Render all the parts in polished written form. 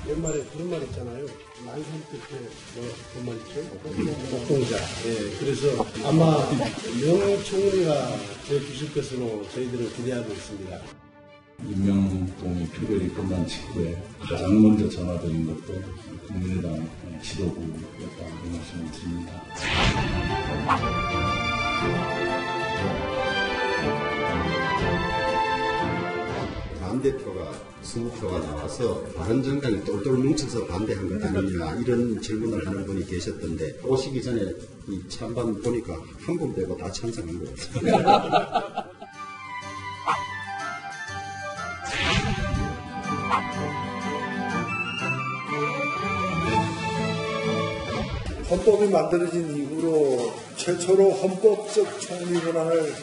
옛말에 그런 말 있잖아요. 만산 끝에 그런 말 있죠? 목동자. 예, 그래서 아마 명총리가 되실 것으로 저희들은 기대하고 있습니다. 임명동이 표결이 끝난 직후에 가장 먼저 전화드린 것도 국민의당 지도부였다고 말씀을 드립니다. 반대표가 20표가 나와서 바른정당이 똘똘 뭉쳐서 반대한 것 아니냐 이런 질문을 하는 분이 계셨던데 오시기 전에 이 찬반 보니까 한 분 빼고 다 찬성한 것 같습니다. 헌법이 만들어진 이후로 최초로 헌법적 총리 권한을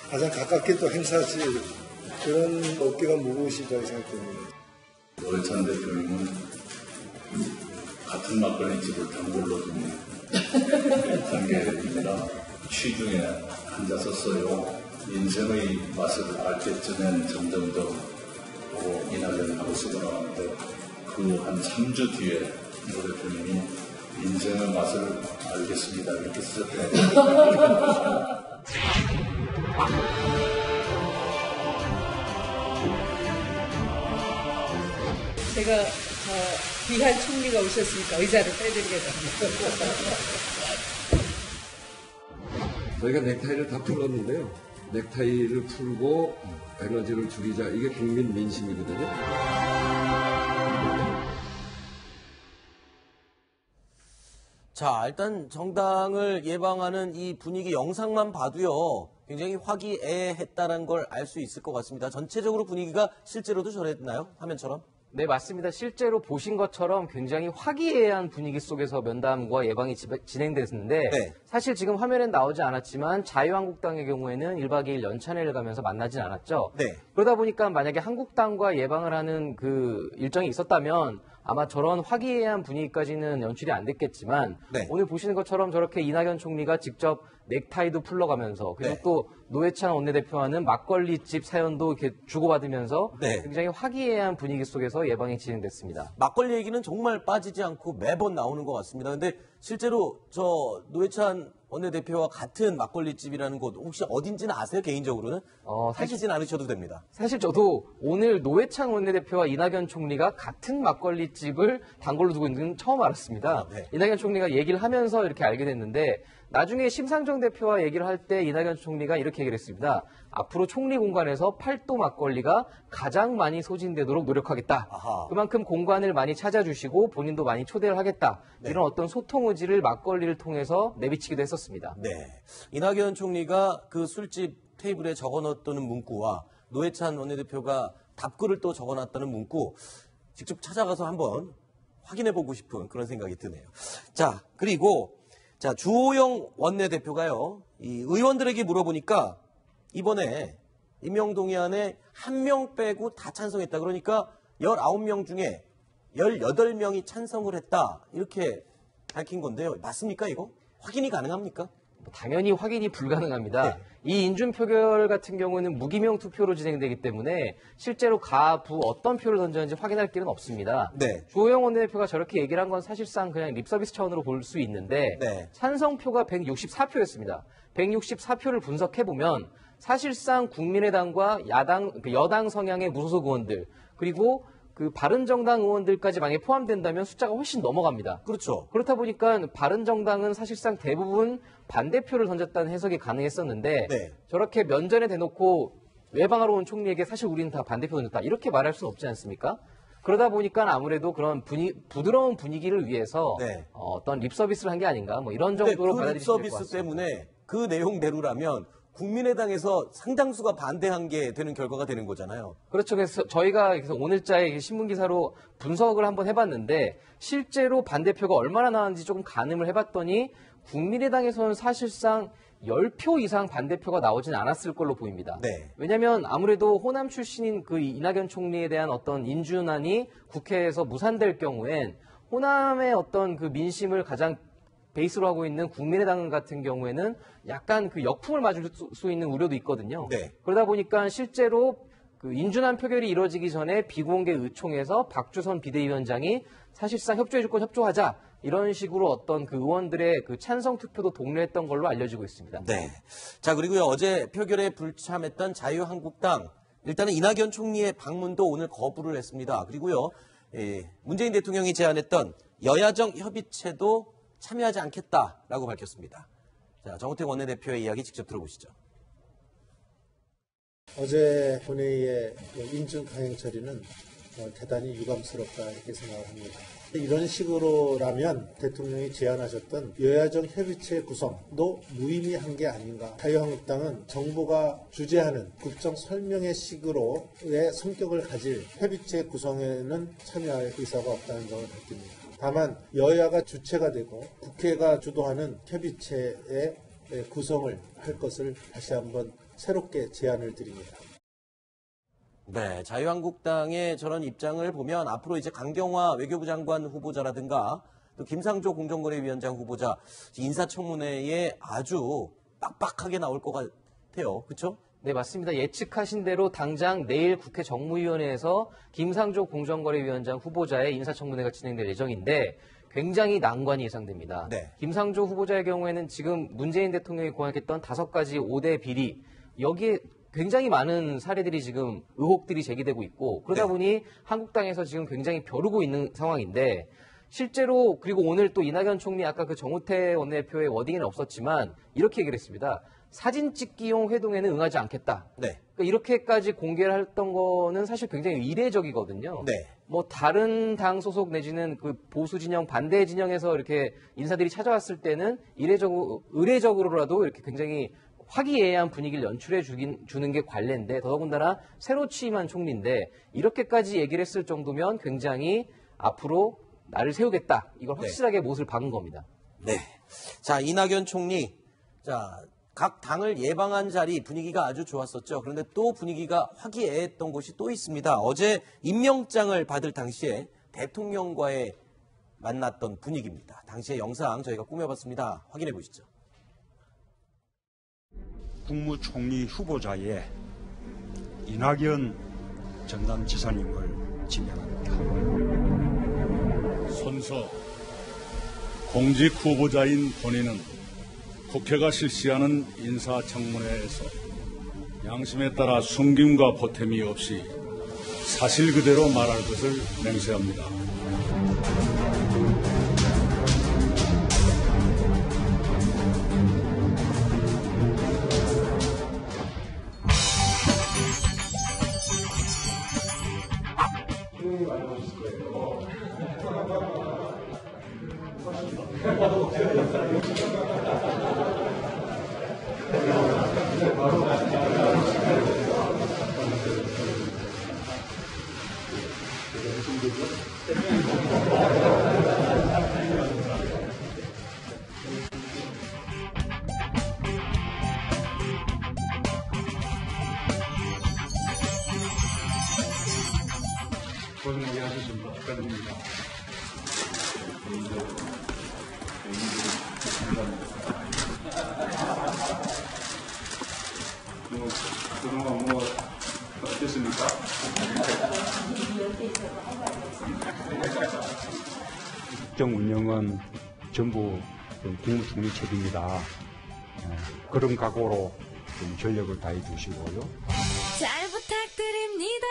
가장 가깝게 또 행사하실 그런 어깨가 무거우시다고 생각됩니다. 노회찬 대표님은 같은 막걸리집을 단골로 두는 관계입니다. 취중에 앉았었어요. 인생의 맛을 알 때쯤엔 점점 더 이낙연 하고 쓰고 나왔는데 그 한 3주 뒤에 노 대표님이 인생의 맛을 알겠습니다. 이렇게 쓰셨더라고요. 제가 귀한 총리가 오셨으니까 의자를 빼드리겠습니다. 저희가 넥타이를 다 풀었는데요. 넥타이를 풀고 에너지를 줄이자. 이게 국민 민심이거든요. 자, 일단 정당을 예방하는 이 분위기 영상만 봐도요. 굉장히 화기애애했다는 걸 알 수 있을 것 같습니다. 전체적으로 분위기가 실제로도 저랬나요? 화면처럼? 네, 맞습니다. 실제로 보신 것처럼 굉장히 화기애애한 분위기 속에서 면담과 예방이 진행됐는데 네. 사실 지금 화면엔 나오지 않았지만 자유한국당의 경우에는 1박 2일 연찬회를 가면서 만나진 않았죠. 네. 그러다 보니까 만약에 한국당과 예방을 하는 그 일정이 있었다면 아마 저런 화기애애한 분위기까지는 연출이 안 됐겠지만 네. 오늘 보시는 것처럼 저렇게 이낙연 총리가 직접 넥타이도 풀러가면서 그리고 네. 또 노회찬 원내대표와는 막걸리집 사연도 이렇게 주고받으면서 네. 굉장히 화기애애한 분위기 속에서 예방이 진행됐습니다. 막걸리 얘기는 정말 빠지지 않고 매번 나오는 것 같습니다. 근데 실제로 저 노회찬 원내대표와 같은 막걸리집이라는 곳 혹시 어딘지는 아세요? 개인적으로는? 사시진 않으셔도 됩니다. 사실 저도 오늘 노회찬 원내대표와 이낙연 총리가 같은 막걸리집을 단골로 두고 있는 건 처음 알았습니다. 네. 이낙연 총리가 얘기를 하면서 이렇게 알게 됐는데 나중에 심상정 대표와 얘기를 할 때 이낙연 총리가 이렇게 얘기를 했습니다. 앞으로 총리 공간에서 팔도 막걸리가 가장 많이 소진되도록 노력하겠다. 아하. 그만큼 공간을 많이 찾아주시고 본인도 많이 초대를 하겠다. 네. 이런 어떤 소통 의지를 막걸리를 통해서 내비치기도 했었습니다. 네. 이낙연 총리가 그 술집 테이블에 적어놨다는 문구와 노회찬 원내대표가 답글을 또 적어놨다는 문구 직접 찾아가서 한번 확인해보고 싶은 그런 생각이 드네요. 자, 그리고 자, 주호영 원내대표가요, 이 의원들에게 물어보니까 이번에 임명동의안에 한 명 빼고 다 찬성했다. 그러니까 19명 중에 18명이 찬성을 했다. 이렇게 밝힌 건데요. 맞습니까, 이거? 확인이 가능합니까? 당연히 확인이 불가능합니다. 네. 이 인준 표결 같은 경우는 무기명 투표로 진행되기 때문에 실제로 가, 부 어떤 표를 던졌는지 확인할 길은 없습니다. 네. 주호영 원내대표가 저렇게 얘기를 한 건 사실상 그냥 립서비스 차원으로 볼 수 있는데 네. 찬성표가 164표였습니다. 164표를 분석해보면 사실상 국민의당과 여당 성향의 무소속 의원들 그리고 그 바른정당 의원들까지 만약에 포함된다면 숫자가 훨씬 넘어갑니다. 그렇죠. 그렇다 보니까 바른정당은 사실상 대부분 반대표를 던졌다는 해석이 가능했었는데 네. 저렇게 면전에 대놓고 외방하러 온 총리에게 사실 우리는 다 반대표 던졌다 이렇게 말할 수는 없지 않습니까? 그러다 보니까 아무래도 그런 부드러운 분위기를 위해서 네. 어떤 립서비스를 한 게 아닌가 뭐 이런 정도로 그 받아들이시면 될 것 립서비스 같습니다. 때문에 그 내용대로라면 국민의당에서 상당수가 반대한 게 되는 결과가 되는 거잖아요. 그렇죠. 그래서 저희가 그래서 오늘자의 신문 기사로 분석을 한번 해봤는데 실제로 반대표가 얼마나 나왔는지 조금 가늠을 해봤더니 국민의당에서는 사실상 10표 이상 반대표가 나오진 않았을 걸로 보입니다. 네. 왜냐하면 아무래도 호남 출신인 그 이낙연 총리에 대한 어떤 인준안이 국회에서 무산될 경우엔 호남의 어떤 그 민심을 가장 베이스로 하고 있는 국민의당 같은 경우에는 약간 그 역풍을 맞을 수 있는 우려도 있거든요. 네. 그러다 보니까 실제로 그 인준안 표결이 이루어지기 전에 비공개 의총에서 박주선 비대위원장이 사실상 협조해줄 건 협조하자 이런 식으로 어떤 그 의원들의 그 찬성 투표도 독려했던 걸로 알려지고 있습니다. 네. 자, 그리고요, 어제 표결에 불참했던 자유한국당, 일단은 이낙연 총리의 방문도 오늘 거부를 했습니다. 그리고요, 문재인 대통령이 제안했던 여야정 협의체도 참여하지 않겠다라고 밝혔습니다. 자, 정우택 원내대표의 이야기 직접 들어보시죠. 어제 본회의의 인준 강행 처리는 대단히 유감스럽다 이렇게 생각을 합니다. 이런 식으로라면 대통령이 제안하셨던 여야정 협의체 구성도 무의미한 게 아닌가. 자유한국당은 정부가 주재하는 국정 설명회 식으로의 성격을 가질 협의체 구성에는 참여할 의사가 없다는 점을 밝힙니다. 다만 여야가 주체가 되고 국회가 주도하는 협의체의 구성을 할 것을 다시 한번 새롭게 제안을 드립니다. 네, 자유한국당의 저런 입장을 보면 앞으로 이제 강경화 외교부 장관 후보자라든가 또 김상조 공정거래위원장 후보자 인사청문회에 아주 빡빡하게 나올 것 같아요. 그렇죠? 네, 맞습니다. 예측하신 대로 당장 내일 국회 정무위원회에서 김상조 공정거래위원장 후보자의 인사청문회가 진행될 예정인데 굉장히 난관이 예상됩니다. 네. 김상조 후보자의 경우에는 지금 문재인 대통령이 공약했던 5가지 5대 비리, 여기에 굉장히 많은 사례들이 지금 의혹들이 제기되고 있고 그러다 네. 보니 한국당에서 지금 굉장히 벼르고 있는 상황인데 실제로 그리고 오늘 또 이낙연 총리 아까 그 정우택 원내대표의 워딩은 없었지만 이렇게 얘기를 했습니다. 사진 찍기용 회동에는 응하지 않겠다. 네. 그러니까 이렇게까지 공개를 했던 거는 사실 굉장히 이례적이거든요. 네. 뭐 다른 당 소속 내지는 그 보수 진영 반대 진영에서 이렇게 인사들이 찾아왔을 때는 의례적으로라도 이렇게 굉장히 화기애애한 분위기를 연출해 주는 게 관례인데 더더군다나 새로 취임한 총리인데 이렇게까지 얘기를 했을 정도면 굉장히 앞으로 나를 세우겠다. 이걸 확실하게 못을 박은 겁니다. 네. 자, 이낙연 총리. 자, 각 당을 예방한 자리 분위기가 아주 좋았었죠. 그런데 또 분위기가 화기애애했던 곳이 또 있습니다. 어제 임명장을 받을 당시에 대통령과의 만났던 분위기입니다. 당시의 영상 저희가 꾸며봤습니다. 확인해 보시죠. 국무총리 후보자에 이낙연 전남지사님을 지명합니다. 선서 공직 후보자인 본인은 국회가 실시하는 인사청문회에서 양심에 따라 숨김과 보탬이 없이 사실 그대로 말할 것을 맹세합니다. 그동안 뭐 어땠습니까? 국정 운영은 전부 국무총리 책임이다. 그런 각오로 좀 전력을 다해 주시고요. 잘 부탁드립니다.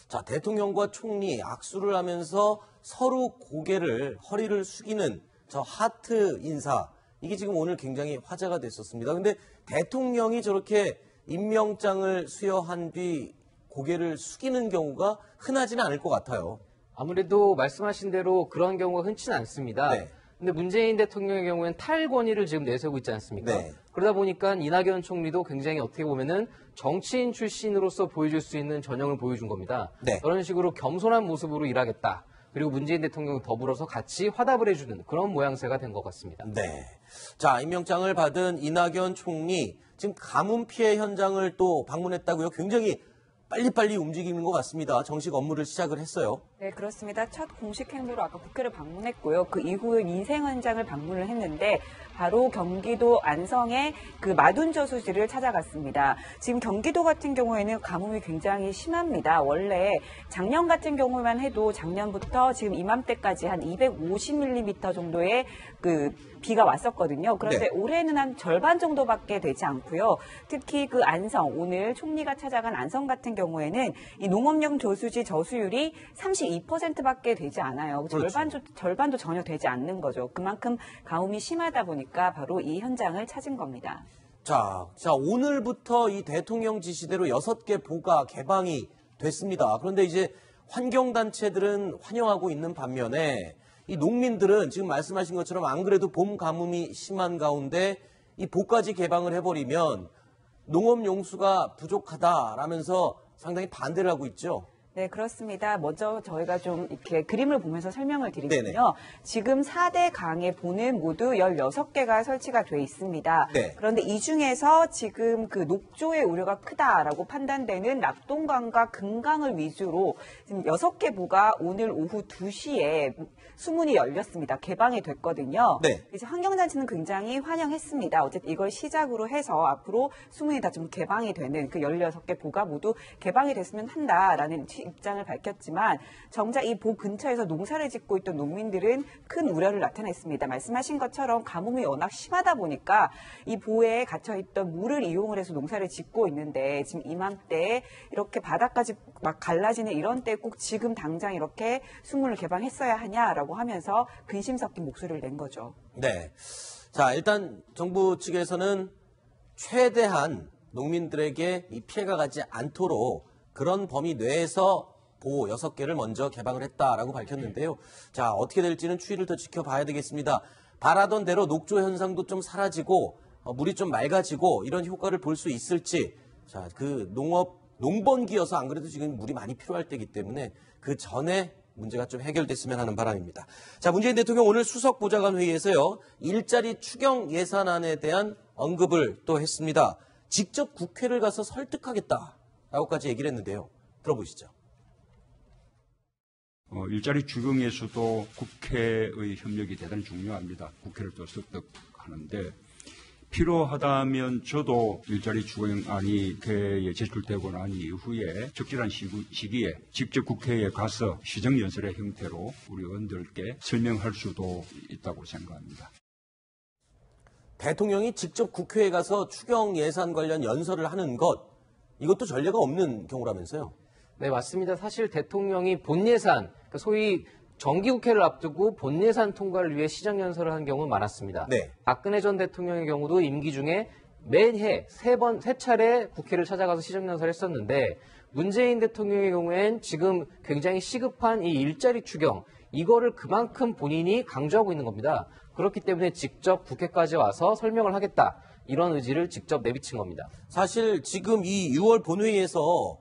자, 대통령과 총리 악수를 하면서 서로 허리를 숙이는 저 하트 인사. 이게 지금 오늘 굉장히 화제가 됐었습니다. 근데 대통령이 저렇게 임명장을 수여한 뒤 고개를 숙이는 경우가 흔하지는 않을 것 같아요. 아무래도 말씀하신 대로 그런 경우가 흔치는 않습니다. 네. 근데 문재인 대통령의 경우에는 탈권위를 지금 내세우고 있지 않습니까? 네. 그러다 보니까 이낙연 총리도 굉장히 어떻게 보면은 정치인 출신으로서 보여줄 수 있는 전형을 보여준 겁니다. 네. 그런 식으로 겸손한 모습으로 일하겠다. 그리고 문재인 대통령 더불어서 같이 화답을 해주는 그런 모양새가 된 것 같습니다. 네. 자, 임명장을 받은 이낙연 총리 지금 가뭄 피해 현장을 또 방문했다고요. 굉장히 빨리빨리 움직이는 것 같습니다. 정식 업무를 시작을 했어요. 네, 그렇습니다. 첫 공식 행보로 아까 국회를 방문했고요. 그 이후에 민생 현장을 방문을 했는데 바로 경기도 안성의 그 마둔저수지를 찾아갔습니다. 지금 경기도 같은 경우에는 가뭄이 굉장히 심합니다. 원래 작년 같은 경우만 해도 작년부터 지금 이맘때까지 한 250mm 정도의 그 비가 왔었거든요. 그런데 네. 올해는 한 절반 정도밖에 되지 않고요. 특히 그 안성, 오늘 총리가 찾아간 안성 같은 경우에는 이 농업용 저수지 저수율이 32%밖에 되지 않아요. 그렇죠. 절반도 전혀 되지 않는 거죠. 그만큼 가뭄이 심하다 보니까 바로 이 현장을 찾은 겁니다. 자, 오늘부터 이 대통령 지시대로 6개 보가 개방이 됐습니다. 그런데 이제 환경단체들은 환영하고 있는 반면에 이 농민들은 지금 말씀하신 것처럼 안 그래도 봄 가뭄이 심한 가운데 이 보까지 개방을 해버리면 농업 용수가 부족하다라면서 상당히 반대를 하고 있죠. 네, 그렇습니다. 먼저 저희가 좀 이렇게 그림을 보면서 설명을 드리면요. 네네. 지금 4대 강의 보는 모두 16개가 설치가 돼 있습니다. 네. 그런데 이 중에서 지금 그 녹조의 우려가 크다라고 판단되는 낙동강과 금강을 위주로 지금 6개 보가 오늘 오후 2시에 수문이 열렸습니다. 개방이 됐거든요. 네. 이제 환경단체는 굉장히 환영했습니다. 어쨌든 이걸 시작으로 해서 앞으로 수문이 다 좀 개방이 되는 그 16개 보가 모두 개방이 됐으면 한다라는 입장을 밝혔지만 정작 이 보 근처에서 농사를 짓고 있던 농민들은 큰 우려를 나타냈습니다. 말씀하신 것처럼 가뭄이 워낙 심하다 보니까 이 보에 갇혀있던 물을 이용을 해서 농사를 짓고 있는데 지금 이맘때 이렇게 바닥까지 막 갈라지는 이런 때 꼭 지금 당장 이렇게 수문을 개방했어야 하냐라고 하면서 근심 섞인 목소리를 낸 거죠. 네. 자, 일단 정부 측에서는 최대한 농민들에게 이 피해가 가지 않도록 그런 범위 내에서 보 6개를 먼저 개방을 했다라고 밝혔는데요. 자, 어떻게 될지는 추이를 더 지켜봐야 되겠습니다. 바라던 대로 녹조 현상도 좀 사라지고 물이 좀 맑아지고 이런 효과를 볼 수 있을지. 자, 그 농번기여서 안 그래도 지금 물이 많이 필요할 때이기 때문에 그 전에 문제가 좀 해결됐으면 하는 바람입니다. 자, 문재인 대통령 오늘 수석 보좌관 회의에서요. 일자리 추경 예산안에 대한 언급을 또 했습니다. 직접 국회를 가서 설득하겠다라고까지 얘기를 했는데요. 들어보시죠. 일자리 추경에서도 국회의 협력이 대단히 중요합니다. 국회를 또 설득하는데 필요하다면 저도 일자리 추경안이 국회에 제출되고 난 이후에 적절한 시기에 직접 국회에 가서 시정연설의 형태로 우리 의원들께 설명할 수도 있다고 생각합니다. 대통령이 직접 국회에 가서 추경 예산 관련 연설을 하는 것, 이것도 전례가 없는 경우라면서요? 네, 맞습니다. 사실 대통령이 본예산, 소위 정기국회를 앞두고 본예산 통과를 위해 시정연설을 한 경우는 많았습니다. 네. 박근혜 전 대통령의 경우도 임기 중에 매해 세 차례 국회를 찾아가서 시정연설을 했었는데 문재인 대통령의 경우엔 지금 굉장히 시급한 이 일자리 추경, 이거를 그만큼 본인이 강조하고 있는 겁니다. 그렇기 때문에 직접 국회까지 와서 설명을 하겠다. 이런 의지를 직접 내비친 겁니다. 사실 지금 이 6월 본회의에서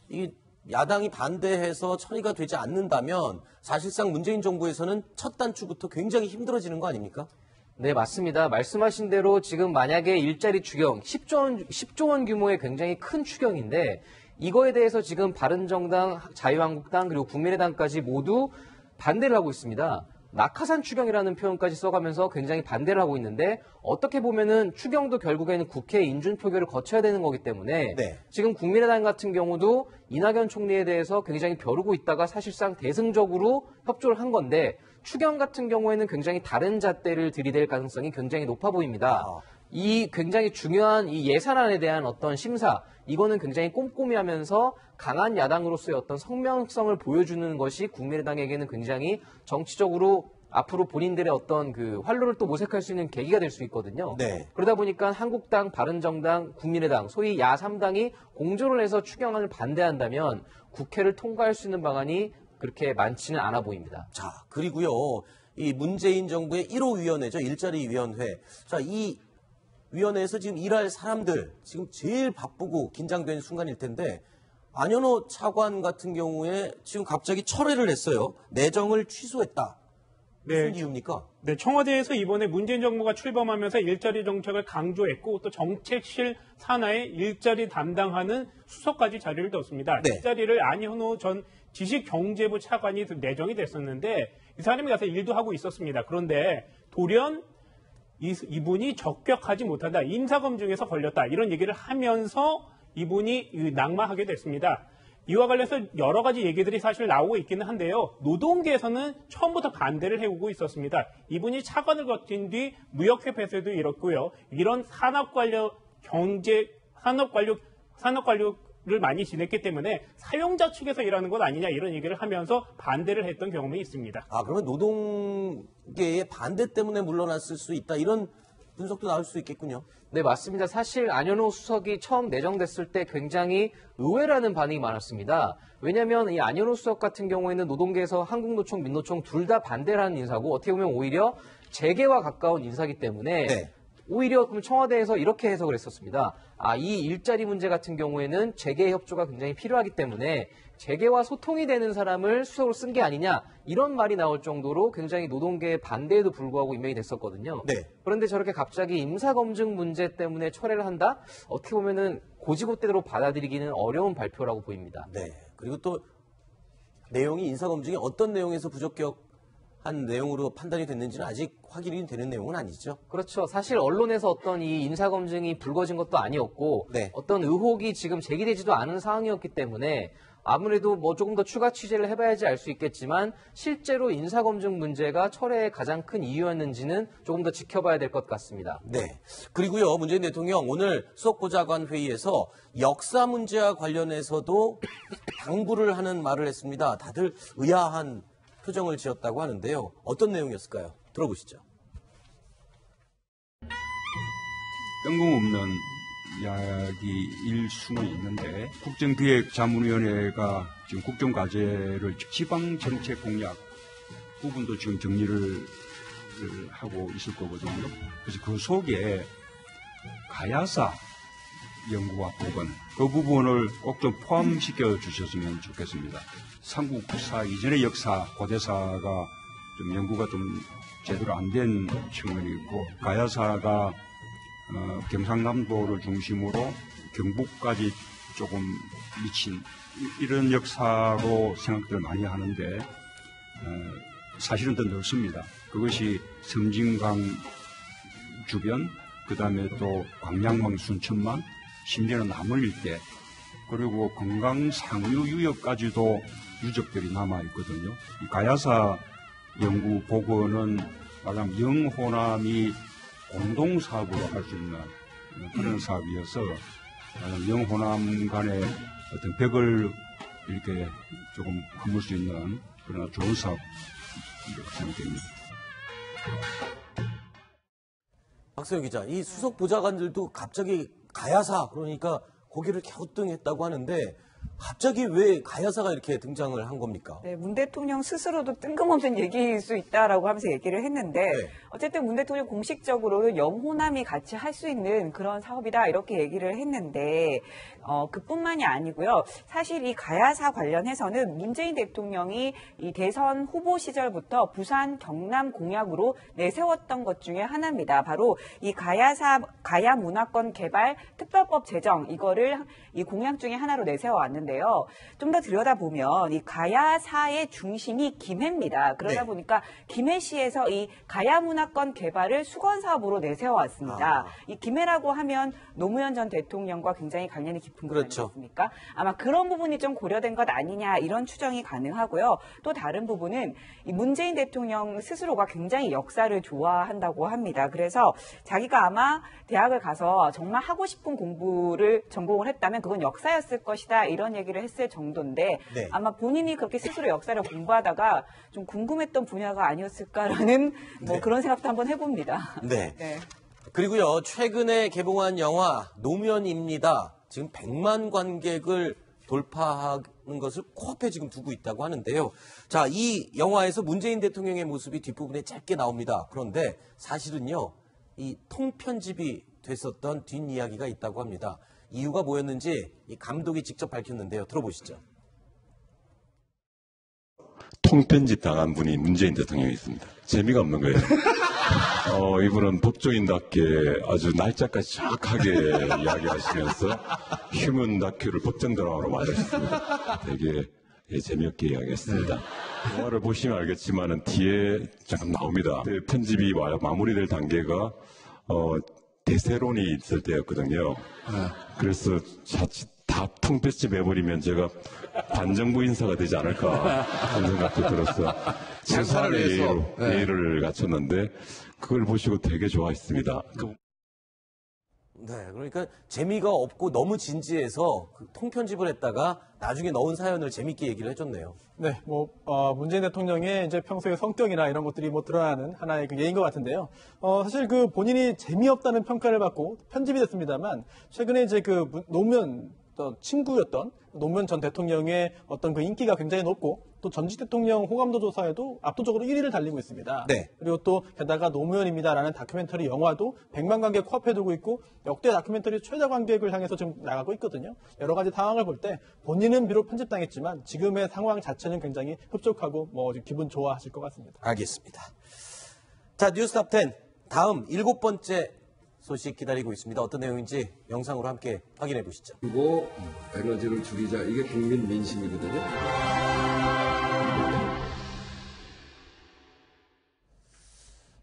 이 야당이 반대해서 처리가 되지 않는다면 사실상 문재인 정부에서는 첫 단추부터 굉장히 힘들어지는 거 아닙니까? 네, 맞습니다. 말씀하신 대로 지금 만약에 일자리 추경 10조 원 규모의 굉장히 큰 추경인데 이거에 대해서 지금 바른정당, 자유한국당 그리고 국민의당까지 모두 반대를 하고 있습니다. 낙하산 추경이라는 표현까지 써가면서 굉장히 반대를 하고 있는데 어떻게 보면은 추경도 결국에는 국회 인준 표결을 거쳐야 되는 거기 때문에 네. 지금 국민의당 같은 경우도 이낙연 총리에 대해서 굉장히 벼르고 있다가 사실상 대승적으로 협조를 한 건데 추경 같은 경우에는 굉장히 다른 잣대를 들이댈 가능성이 굉장히 높아 보입니다. 이 굉장히 중요한 이 예산안에 대한 어떤 심사, 이거는 굉장히 꼼꼼히 하면서 강한 야당으로서의 어떤 성명성을 보여주는 것이 국민의당에게는 굉장히 정치적으로 앞으로 본인들의 어떤 그 활로를 또 모색할 수 있는 계기가 될 수 있거든요. 네. 그러다 보니까 한국당, 바른정당, 국민의당, 소위 야3당이 공조를 해서 추경안을 반대한다면 국회를 통과할 수 있는 방안이 그렇게 많지는 않아 보입니다. 자, 그리고요. 이 문재인 정부의 1호 위원회죠. 일자리위원회. 자, 이 위원회에서 지금 일할 사람들 지금 제일 바쁘고 긴장된 순간일 텐데 안현호 차관 같은 경우에 지금 갑자기 철회를 했어요. 내정을 취소했다. 무슨 이유입니까? 네, 청와대에서 이번에 문재인 정부가 출범하면서 일자리 정책을 강조했고 또 정책실 산하에 일자리 담당하는 수석까지 자리를 뒀습니다. 네. 이 자리를 안현호 전 지식경제부 차관이 내정이 됐었는데 이 사람이 가서 일도 하고 있었습니다. 그런데 돌연 이분이 적격하지 못한다. 인사검증에서 걸렸다. 이런 얘기를 하면서 이분이 낙마하게 됐습니다. 이와 관련해서 여러 가지 얘기들이 사실 나오고 있기는 한데요. 노동계에서는 처음부터 반대를 해오고 있었습니다. 이분이 차관을 거친 뒤 무역회 폐쇄도 이뤘고요. 이런 산업관료를 많이 지냈기 때문에 사용자 측에서 일하는 것 아니냐 이런 얘기를 하면서 반대를 했던 경험이 있습니다. 아, 그러면 노동계의 반대 때문에 물러났을 수 있다. 이런 분석도 나올 수 있겠군요. 네, 맞습니다. 사실 안현호 수석이 처음 내정됐을 때 굉장히 의외라는 반응이 많았습니다. 왜냐하면 이 안현호 수석 같은 경우에는 노동계에서 한국노총, 민노총 둘 다 반대를 하는 인사고 어떻게 보면 오히려 재계와 가까운 인사이기 때문에 네. 오히려 그럼 청와대에서 이렇게 해석을 했었습니다. 이 일자리 문제 같은 경우에는 재계 협조가 굉장히 필요하기 때문에 재계와 소통이 되는 사람을 수석으로 쓴 게 아니냐 이런 말이 나올 정도로 굉장히 노동계의 반대에도 불구하고 임명이 됐었거든요. 네. 그런데 저렇게 갑자기 임사검증 문제 때문에 철회를 한다? 어떻게 보면은 고지고대로 받아들이기는 어려운 발표라고 보입니다. 네. 그리고 또 내용이 인사검증이 어떤 내용에서 부적격한 내용으로 판단이 됐는지는 아직 확인이 되는 내용은 아니죠. 그렇죠. 사실 언론에서 어떤 이 인사검증이 불거진 것도 아니었고 네. 어떤 의혹이 지금 제기되지도 않은 상황이었기 때문에 아무래도 뭐 조금 더 추가 취재를 해봐야지 알 수 있겠지만 실제로 인사검증 문제가 철회의 가장 큰 이유였는지는 조금 더 지켜봐야 될 것 같습니다. 네. 그리고요, 문재인 대통령 오늘 수석보좌관 회의에서 역사 문제와 관련해서도 당부를 하는 말을 했습니다. 다들 의아한 표정을 지었다고 하는데요. 어떤 내용이었을까요? 들어보시죠. 뜬금없는 이야기일 수는 있는데 국정기획자문위원회가 지금 국정과제를 지방정책 공약 부분도 지금 정리를 하고 있을 거거든요. 그래서 그 속에 가야사 연구와 부분, 그 부분을 꼭 좀 포함시켜 주셨으면 좋겠습니다. 삼국사 이전의 역사, 고대사가 좀 연구가 좀 제대로 안 된 측면이 있고 가야사가 경상남도를 중심으로 경북까지 조금 미친 이런 역사로 생각들을 많이 하는데 사실은 더 넓습니다. 그것이 섬진강 주변, 그 다음에 또 광양망, 순천망, 심지어는 남을 일대, 그리고 건강 상류 유역까지도 유적들이 남아있거든요. 이 가야사 연구 보고는 말하자면 영호남이 공동사업으로 할 수 있는 그런 사업이어서 영호남 간의 어떤 벽을 이렇게 조금 허물 수 있는 그런 좋은 사업이라고 생각됩니다. 박세영 기자, 이 수석 보좌관들도 갑자기 가야사 그러니까 고개를 갸우뚱했다고 하는데 갑자기 왜 가야사가 이렇게 등장을 한 겁니까? 네, 문 대통령 스스로도 뜬금없는 얘기일 수 있다라고 하면서 얘기를 했는데 네. 어쨌든 문 대통령 공식적으로는 영호남이 같이 할 수 있는 그런 사업이다 이렇게 얘기를 했는데 그뿐만이 아니고요. 사실 이 가야사 관련해서는 문재인 대통령이 이 대선 후보 시절부터 부산 경남 공약으로 내세웠던 것 중에 하나입니다. 바로 이 가야 문화권 개발 특별법 제정 이거를 이 공약 중에 하나로 내세워왔는데요. 좀 더 들여다보면 이 가야사의 중심이 김해입니다. 그러다 네. 보니까 김해시에서 이 가야 문화권 개발을 수건 사업으로 내세워왔습니다. 이 김해라고 하면 노무현 전 대통령과 굉장히 관련이 깊은 곳 그렇죠. 아니겠습니까? 아마 그런 부분이 좀 고려된 것 아니냐 이런 추정이 가능하고요. 또 다른 부분은 이 문재인 대통령 스스로가 굉장히 역사를 좋아한다고 합니다. 그래서 자기가 아마 대학을 가서 정말 하고 싶은 공부를 전공을 했다면 그건 역사였을 것이다 이런 얘기를 했을 정도인데 네. 아마 본인이 그렇게 스스로 역사를 공부하다가 좀 궁금했던 분야가 아니었을까라는 뭐 그런 생각도 한번 해봅니다. 네. 네. 그리고요, 최근에 개봉한 영화 노면입니다. 지금 100만 관객을 돌파하는 것을 코앞에 지금 두고 있다고 하는데요. 자, 이 영화에서 문재인 대통령의 모습이 뒷부분에 짧게 나옵니다. 그런데 사실은요, 이 통편집이 됐었던 뒷이야기가 있다고 합니다. 이유가 뭐였는지 이 감독이 직접 밝혔는데요. 들어보시죠. 통편집 당한 분이 문재인 대통령이었습니다. 재미가 없는 거예요. 이분은 법조인답게 아주 날짜까지 정확하게 이야기하시면서 휴먼 다큐를 법정 드라마로 만드셨습니다. 되게 재미없게 이야기했습니다. 영화를 보시면 알겠지만은 뒤에 잠깐 나옵니다. 편집이 마무리될 단계가 대세론이 있을 때였거든요. 그래서 자칫 다 통편집 해버리면 제가 반정부 인사가 되지 않을까 그런 생각도 들었어. 최소한의 예의를 갖췄는데 그걸 보시고 되게 좋아했습니다. 네, 그러니까 재미가 없고 너무 진지해서 그 통편집을 했다가 나중에 넣은 사연을 재밌게 얘기를 해줬네요. 네, 문재인 대통령의 이제 평소의 성격이나 이런 것들이 드러나는 하나의 그 예인 것 같은데요. 사실 그 본인이 재미없다는 평가를 받고 편집이 됐습니다만 최근에 이제 그 노무현 친구였던 노무현 전 대통령의 어떤 그 인기가 굉장히 높고 또 전직 대통령 호감도 조사에도 압도적으로 1위를 달리고 있습니다. 네. 그리고 또 게다가 노무현입니다라는 다큐멘터리 영화도 100만 관객 코앞에 두고 있고 역대 다큐멘터리 최다 관객을 향해서 지금 나가고 있거든요. 여러 가지 상황을 볼 때 본인은 비록 편집당했지만 지금의 상황 자체는 굉장히 흡족하고 기분 좋아하실 것 같습니다. 알겠습니다. 자, 뉴스탑 10 다음 7번째 소식 기다리고 있습니다. 어떤 내용인지 영상으로 함께 확인해 보시죠. 그리고 에너지를 줄이자. 이게 국민 민심이거든요.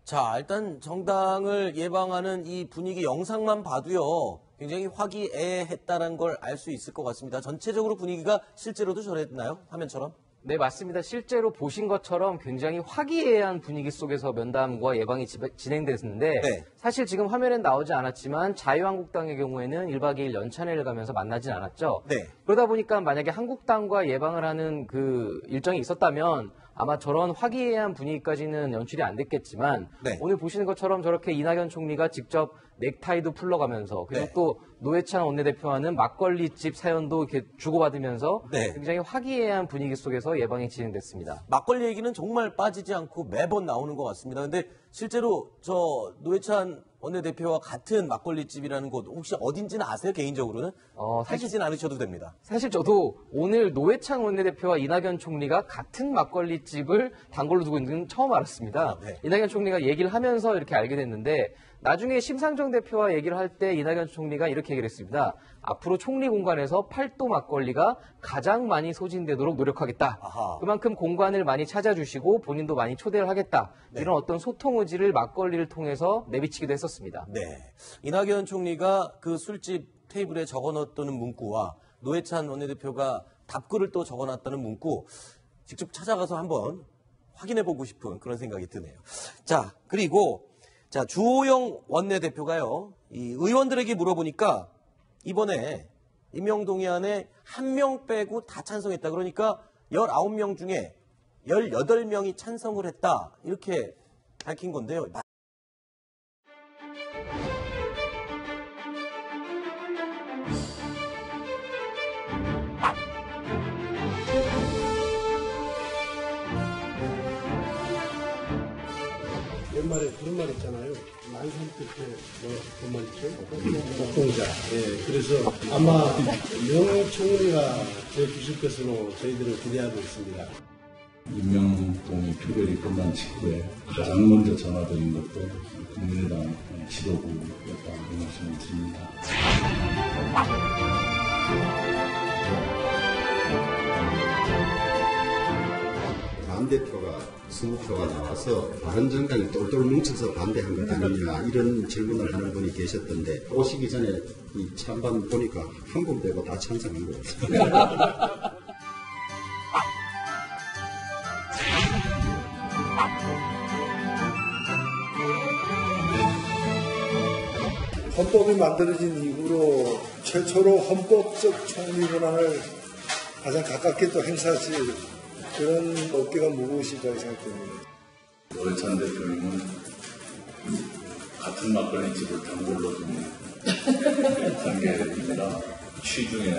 자, 일단 정당을 예방하는 이 분위기 영상만 봐도요. 굉장히 화기애애했다는 걸 알 수 있을 것 같습니다. 전체적으로 분위기가 실제로도 저랬나요? 화면처럼? 네, 맞습니다. 실제로 보신 것처럼 굉장히 화기애애한 분위기 속에서 면담과 예방이 진행됐는데 네. 사실 지금 화면엔 나오지 않았지만 자유한국당의 경우에는 1박 2일 연찬회를 가면서 만나진 않았죠. 네. 그러다 보니까 만약에 한국당과 예방을 하는 그 일정이 있었다면 아마 저런 화기애애한 분위기까지는 연출이 안 됐겠지만 네. 오늘 보시는 것처럼 저렇게 이낙연 총리가 직접 넥타이도 풀러가면서 그리고 네. 또 노회찬 원내대표와는 막걸리집 사연도 이렇게 주고받으면서 네. 굉장히 화기애애한 분위기 속에서 예방이 진행됐습니다. 막걸리 얘기는 정말 빠지지 않고 매번 나오는 것 같습니다. 근데 실제로 저 노회찬 원내대표와 같은 막걸리집이라는 곳 혹시 어딘지는 아세요? 개인적으로는? 사시진 않으셔도 됩니다. 사실 저도 오늘 노회찬 원내대표와 이낙연 총리가 같은 막걸리집을 단골로 두고 있는 건 처음 알았습니다. 네. 이낙연 총리가 얘기를 하면서 이렇게 알게 됐는데 나중에 심상정 대표와 얘기를 할 때 이낙연 총리가 이렇게 얘기를 했습니다. 앞으로 총리 공간에서 팔도 막걸리가 가장 많이 소진되도록 노력하겠다. 아하. 그만큼 공간을 많이 찾아주시고 본인도 많이 초대를 하겠다. 네. 이런 어떤 소통 의지를 막걸리를 통해서 내비치기도 했었습니다. 네. 이낙연 총리가 그 술집 테이블에 적어놨다는 문구와 노회찬 원내대표가 답글을 또 적어놨다는 문구 직접 찾아가서 한번 확인해보고 싶은 그런 생각이 드네요. 자, 그리고 주호영 원내대표가요, 이 의원들에게 물어보니까 이번에 임명동의안에 한 명 빼고 다 찬성했다. 그러니까 19명 중에 18명이 찬성을 했다. 이렇게 밝힌 건데요. 옛말에 그런 말 있잖아요. 만산 끝에 그런 말 있죠? 옥동자. 예, 그래서 아마 명 총리가 제 주실 것으로 저희들은 기대하고 있습니다. 임명동의 표결이 끝난 직후에 가장 먼저 전화드린 것도 국민의당 지도부였다는 말씀을 드립니다. 안 대표가 20표가 나와서 바른정당이 똘똘 뭉쳐서 반대한 것 아니냐 이런 질문을 하는 분이 계셨던데 오시기 전에 이 찬반 보니까 한 분 빼고 다 찬성한 것 같습니다. 헌법이 만들어진 이후로 최초로 헌법적 총리 권한을 가장 가깝게 또 행사하실 그런 어깨가 무거우시다고 생각됩니다. 노회찬 대표님은 같은 막걸리집을 단골로 두는 관계입니다. 취중에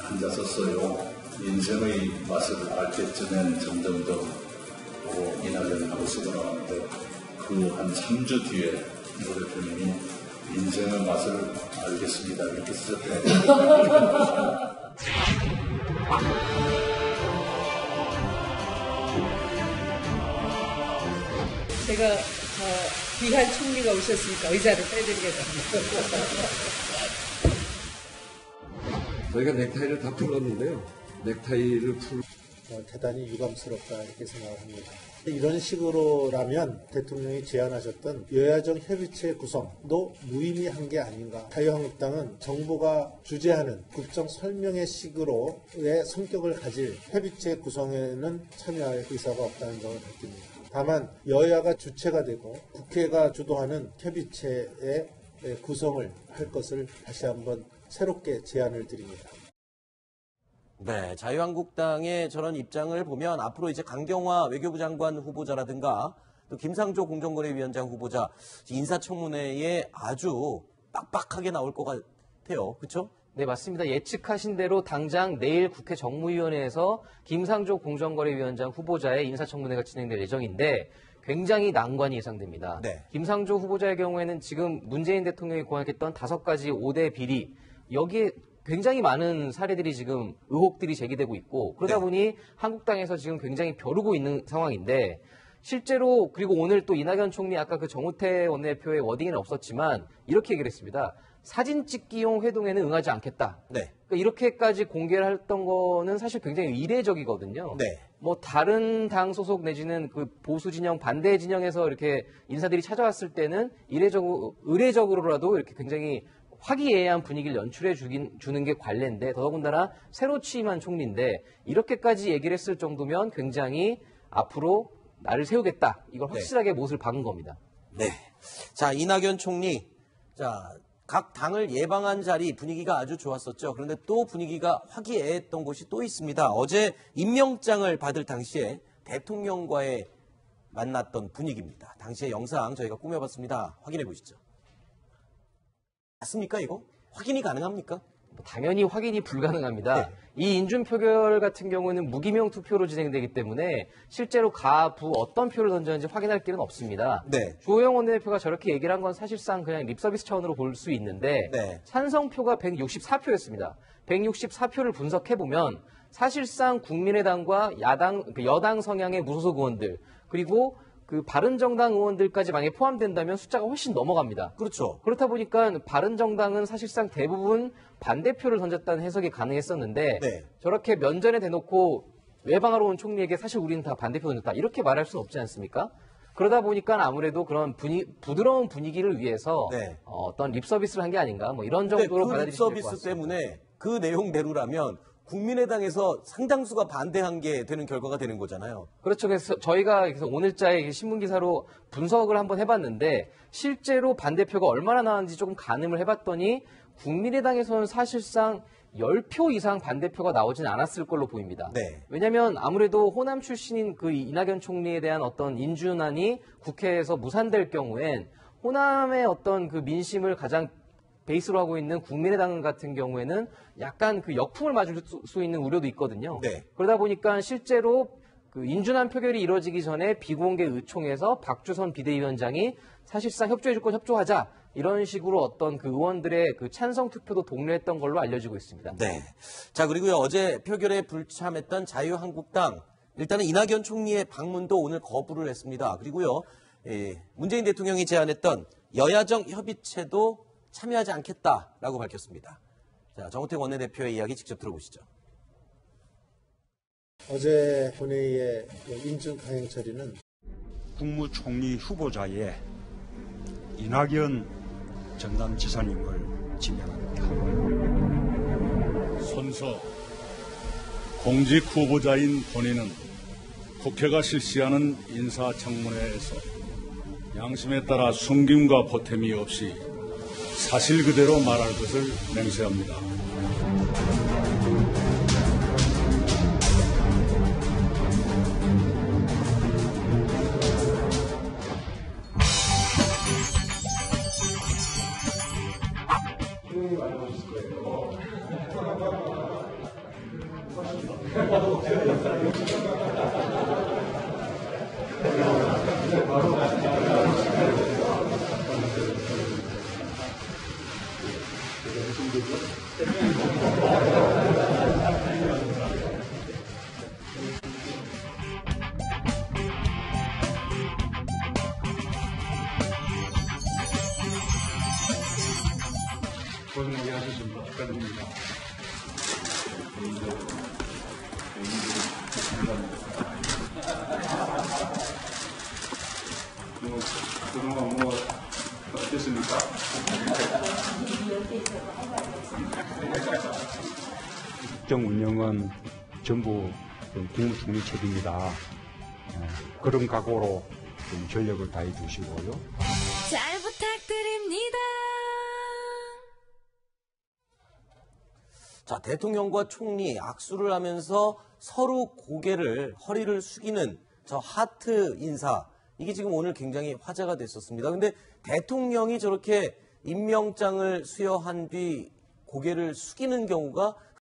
앉았었어요. 인생의 맛을 알 때쯤엔 점점 더 이낙연하고 쓰고 나왔는데 그 한 3주 뒤에 노 대표님이 인생의 맛을 알겠습니다. 이렇게 쓰셨대요. 제가 귀한 총리가 오셨으니까 의자를 빼드리겠습니다. 저희가 넥타이를 다 풀었는데요. 넥타이를 대단히 유감스럽다 이렇게 생각합니다. 이런 식으로라면 대통령이 제안하셨던 여야정 협의체 구성도 무의미한 게 아닌가. 자유한국당은 정부가 주재하는 국정 설명회 식으로의 성격을 가질 협의체 구성에는 참여할 의사가 없다는 점을 밝힙니다. 다만 여야가 주체가 되고 국회가 주도하는 협의체의 구성을 할 것을 다시 한번 새롭게 제안을 드립니다. 네, 자유한국당의 저런 입장을 보면 앞으로 이제 강경화 외교부 장관 후보자라든가 또 김상조 공정거래위원장 후보자 인사청문회에 아주 빡빡하게 나올 것 같아요. 그렇죠? 네, 맞습니다. 예측하신 대로 당장 내일 국회 정무위원회에서 김상조 공정거래위원장 후보자의 인사청문회가 진행될 예정인데 굉장히 난관이 예상됩니다. 네. 김상조 후보자의 경우에는 지금 문재인 대통령이 공약했던 5가지 5대 비리, 여기에 굉장히 많은 사례들이 지금 의혹들이 제기되고 있고 그러다 보니 한국당에서 지금 굉장히 벼르고 있는 상황인데 실제로 그리고 오늘 또 이낙연 총리 아까 그 정우택 원내대표의 워딩에는 없었지만 이렇게 얘기를 했습니다. 사진 찍기용 회동에는 응하지 않겠다. 네. 그러니까 이렇게까지 공개를 했던 거는 사실 굉장히 이례적이거든요. 네. 뭐 다른 당 소속 내지는 그 보수 진영 반대 진영에서 이렇게 인사들이 찾아왔을 때는 의례적으로라도 이렇게 굉장히 화기애애한 분위기를 연출해 주는 게 관례인데 더더군다나 새로 취임한 총리인데 이렇게까지 얘기를 했을 정도면 굉장히 앞으로 나를 세우겠다. 이걸 확실하게 못을 박은 겁니다. 네. 자, 이낙연 총리. 자, 각 당을 예방한 자리 분위기가 아주 좋았었죠. 그런데 또 분위기가 화기애애했던 곳이 또 있습니다. 어제 임명장을 받을 당시에 대통령과의 만났던 분위기입니다. 당시의 영상 저희가 꾸며봤습니다. 확인해 보시죠. 맞습니까 이거? 확인이 가능합니까? 당연히 확인이 불가능합니다. 이 인준 표결 같은 경우는 무기명 투표로 진행되기 때문에 실제로 가, 부 어떤 표를 던졌는지 확인할 길은 없습니다. 네. 주호영 원내대표가 저렇게 얘기를 한 건 사실상 그냥 립서비스 차원으로 볼 수 있는데 찬성표가 164표였습니다. 164표를 분석해보면 사실상 국민의당과 여당 성향의 무소속 의원들 그리고 그 바른정당 의원들까지 만약에 포함된다면 숫자가 훨씬 넘어갑니다. 그렇죠. 그렇다 보니까 바른정당은 사실상 대부분 반대표를 던졌다는 해석이 가능했었는데 저렇게 면전에 대놓고 외방하러 온 총리에게 사실 우리는 다 반대표 던졌다. 이렇게 말할 수는 없지 않습니까? 그러다 보니까 아무래도 그런 부드러운 분위기를 위해서 어떤 립서비스를 한 게 아닌가 뭐 이런 정도로 받아들이시면 될 것 같습니다. 립서비스 때문에 그 내용대로라면 국민의당에서 상당수가 반대한 게 되는 결과가 되는 거잖아요. 그렇죠. 그래서 저희가 오늘자의 신문기사로 분석을 한번 해봤는데 실제로 반대표가 얼마나 나왔는지 조금 가늠을 해봤더니 국민의당에서는 사실상 10표 이상 반대표가 나오진 않았을 걸로 보입니다. 왜냐하면 아무래도 호남 출신인 그 이낙연 총리에 대한 어떤 인준안이 국회에서 무산될 경우엔 호남의 어떤 그 민심을 가장 베이스로 하고 있는 국민의당 같은 경우에는 약간 그 역풍을 맞을 수 있는 우려도 있거든요. 그러다 보니까 실제로 그 인준안 표결이 이루어지기 전에 비공개 의총에서 박주선 비대위원장이 사실상 협조해줄 건 협조하자 이런 식으로 어떤 그 의원들의 그 찬성 투표도 독려했던 걸로 알려지고 있습니다. 네. 자, 그리고요 어제 표결에 불참했던 자유한국당 일단은 이낙연 총리의 방문도 오늘 거부를 했습니다. 그리고요 문재인 대통령이 제안했던 여야정 협의체도 참여하지 않겠다라고 밝혔습니다. 자, 정우택 원내대표의 이야기 직접 들어보시죠. 어제 본회의의 인준 강행 처리는 국무총리 후보자의 이낙연 전남지사님을 지명합니다. 선서 공직 후보자인 본인은 국회가 실시하는 인사청문회에서 양심에 따라 숨김과 보탬이 없이 사실 그대로 말할 것을 맹세합니다. 국정 운영은 전부 국무총리 책임이다. 그런 각오로 좀 전력을 다해 주시고요. 잘 부탁드립니다. 자, 대통령과 총리 악수를 하면서 서로 허리를 숙이는 저 하트 인사. 이게 지금 오늘 굉장히 화제가 됐었습니다. 근데 대통령이 저렇게 임명장을 수여한 뒤 고개를 숙이는 경우가